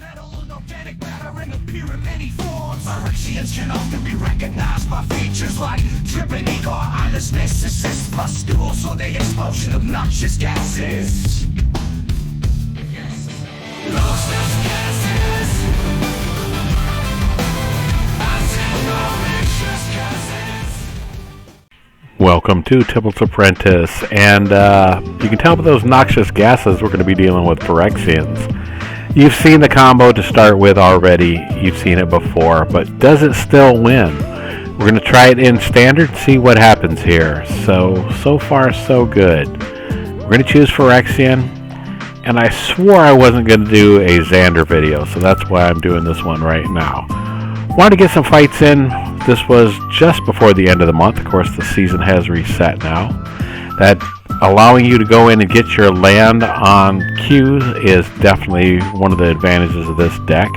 metal and organic matter and appear in many forms. Phyrexians can often be recognized by features like dripping ink or eyeless narcissus, pustules or the expulsion of noxious gases. Noxious gases. I said noxious gases. Welcome to Tibalt's Apprentice, and you can tell by those noxious gases we're going to be dealing with Phyrexians. You've seen the combo to start with already, you've seen it before, but does it still win? We're going to try it in standard, see what happens here. So far so good. We're going to choose Phyrexian, and I swore I wasn't going to do a Xander video, so that's why I'm doing this one right now. Wanted to get some fights in. This was just before the end of the month. Of course, the season has reset now. That allowing you to go in and get your land on queue is definitely one of the advantages of this deck.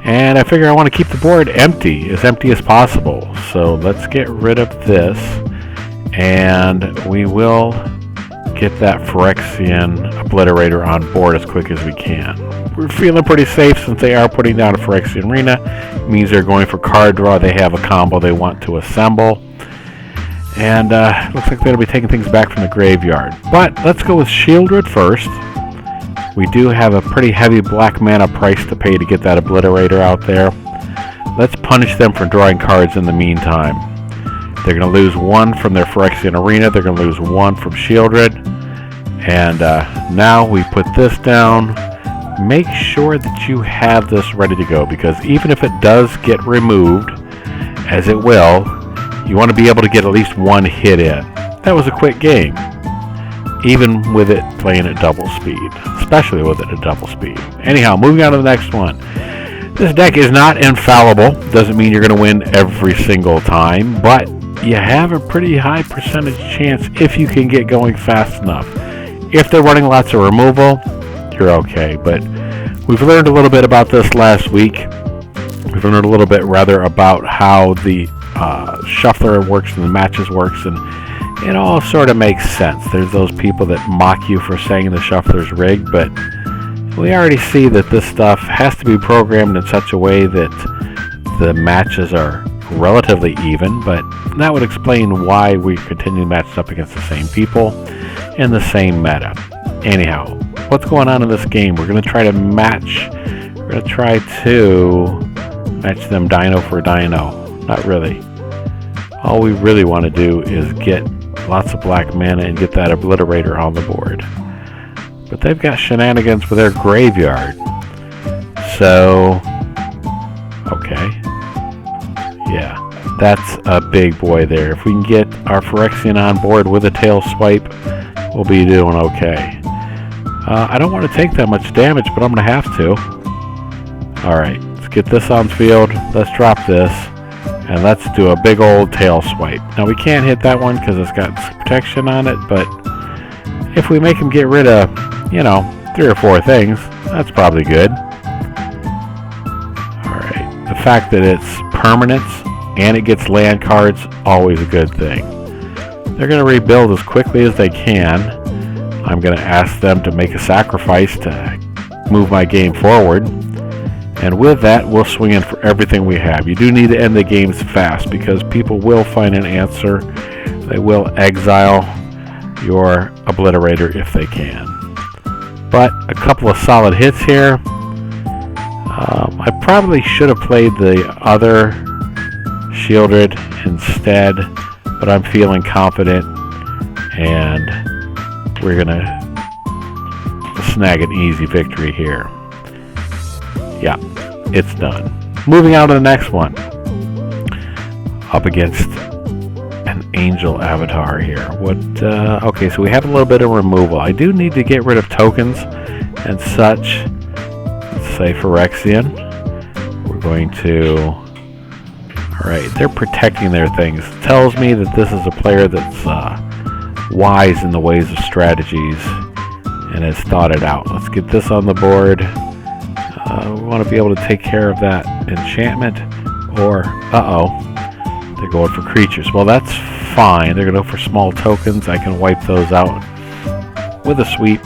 And I figure I want to keep the board empty as possible. So let's get rid of this, and we will get that Phyrexian Obliterator on board as quick as we can. We're feeling pretty safe since they are putting down a Phyrexian Arena. It means they're going for card draw. They have a combo they want to assemble. And looks like they'll be taking things back from the graveyard. But let's go with Sheoldred first. We do have a pretty heavy black mana price to pay to get that Obliterator out there. Let's punish them for drawing cards in the meantime. They're going to lose one from their Phyrexian Arena. They're going to lose one from Sheoldred. And now we put this down. Make sure that you have this ready to go, because even if it does get removed, as it will, you want to be able to get at least one hit in. That was a quick game, even with it playing at double speed, especially with it at double speed. Anyhow, moving on to the next one. This deck is not infallible. Doesn't mean you're going to win every single time, but you have a pretty high percentage chance if you can get going fast enough. If they're running lots of removal, you're okay. But we've learned a little bit about this last week. We've learned a little bit, rather, about how the shuffler works and the matches works, and it all sort of makes sense. There's those people that mock you for saying the shuffler's rigged, but we already see that this stuff has to be programmed in such a way that the matches are relatively even, but that would explain why we continue matched up against the same people in the same meta. Anyhow, what's going on in this game? We're going to try to match them dino for dino. Not really. All we really want to do is get lots of black mana and get that Obliterator on the board. But they've got shenanigans with their graveyard. So, okay. Yeah, that's a big boy there. If we can get our Phyrexian on board with a tail swipe, we'll be doing okay. I don't want to take that much damage, but I'm going to have to. Alright, let's get this on field. Let's drop this. And let's do a big old tail swipe. Now we can't hit that one because it's got protection on it, but if we make him get rid of, 3 or 4 things, that's probably good. Alright, the fact that it's permanence and it gets land cards, always a good thing. They're going to rebuild as quickly as they can. I'm going to ask them to make a sacrifice to move my game forward. And with that, we'll swing in for everything we have. You do need to end the games fast, because people will find an answer. They will exile your Obliterator if they can. But a couple of solid hits here. I probably should have played the other Sheoldred instead, but I'm feeling confident, and we're going to snag an easy victory here. Yeah, it's done. Moving on to the next one. Up against an Angel Avatar here. Okay, so we have a little bit of removal. I do need to get rid of tokens and such. Let's say Phyrexian. We're going to... Alright, they're protecting their things. It tells me that this is a player that's wise in the ways of strategies and has thought it out. Let's get this on the board. We want to be able to take care of that enchantment, or, they're going for creatures. Well, that's fine. They're going to go for small tokens. I can wipe those out with a sweep.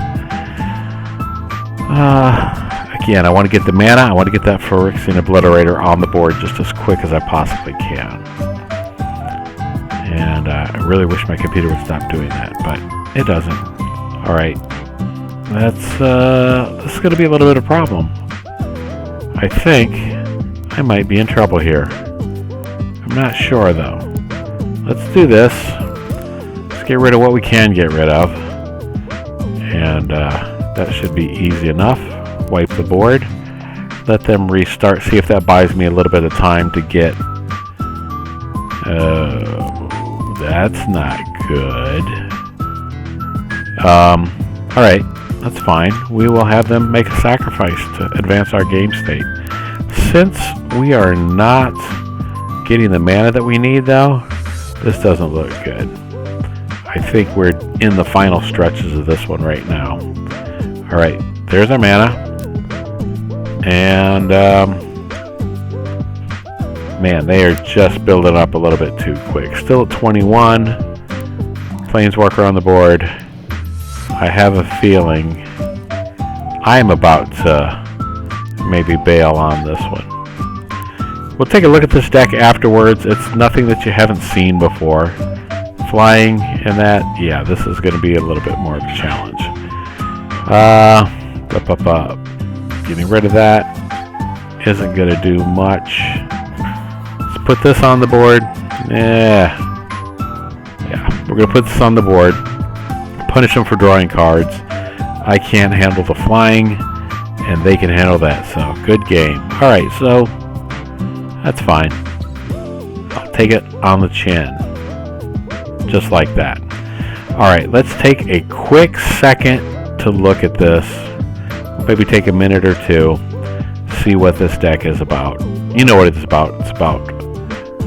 I again, I want to get the mana. I want to get that Phyrexian Obliterator on the board just as quick as I possibly can. And I really wish my computer would stop doing that, but it doesn't. Alright. This is going to be a little bit of a problem. I think I might be in trouble here. I'm not sure, though. Let's do this. Let's get rid of what we can get rid of. And that should be easy enough. Wipe the board. Let them restart. See if that buys me a little bit of time to get... that's not good. Alright. That's fine. We will have them make a sacrifice to advance our game state. Since we are not getting the mana that we need, though, this doesn't look good. I think we're in the final stretches of this one right now. Alright, there's our mana. And, man, they are just building up a little bit too quick. Still at 21. Planeswalker on the board. I have a feeling I'm about to maybe bail on this one. We'll take a look at this deck afterwards. It's nothing that you haven't seen before. Flying and that, yeah, this is going to be a little bit more of a challenge. Getting rid of that isn't going to do much. Let's put this on the board. Yeah, we're going to put this on the board. Punish them for drawing cards. I can't handle the flying, and they can handle that, so good game. Alright, so that's fine. I'll take it on the chin. Just like that. Alright, let's take a quick second to look at this. Maybe take a minute or two. See what this deck is about. You know what it's about. It's about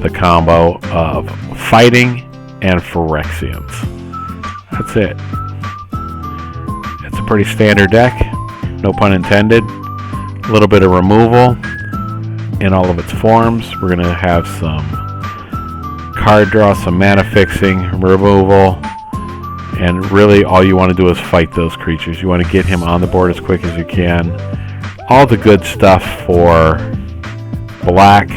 the combo of fighting and Phyrexians. That's it. It's a pretty standard deck. No pun intended. A little bit of removal in all of its forms. We're going to have some card draw, some mana fixing, removal, and really all you want to do is fight those creatures. You want to get him on the board as quick as you can. All the good stuff for black.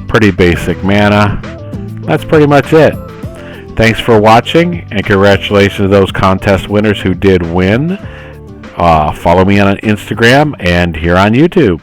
Pretty basic mana. That's pretty much it. Thanks for watching, and congratulations to those contest winners who did win. Follow me on Instagram and here on YouTube.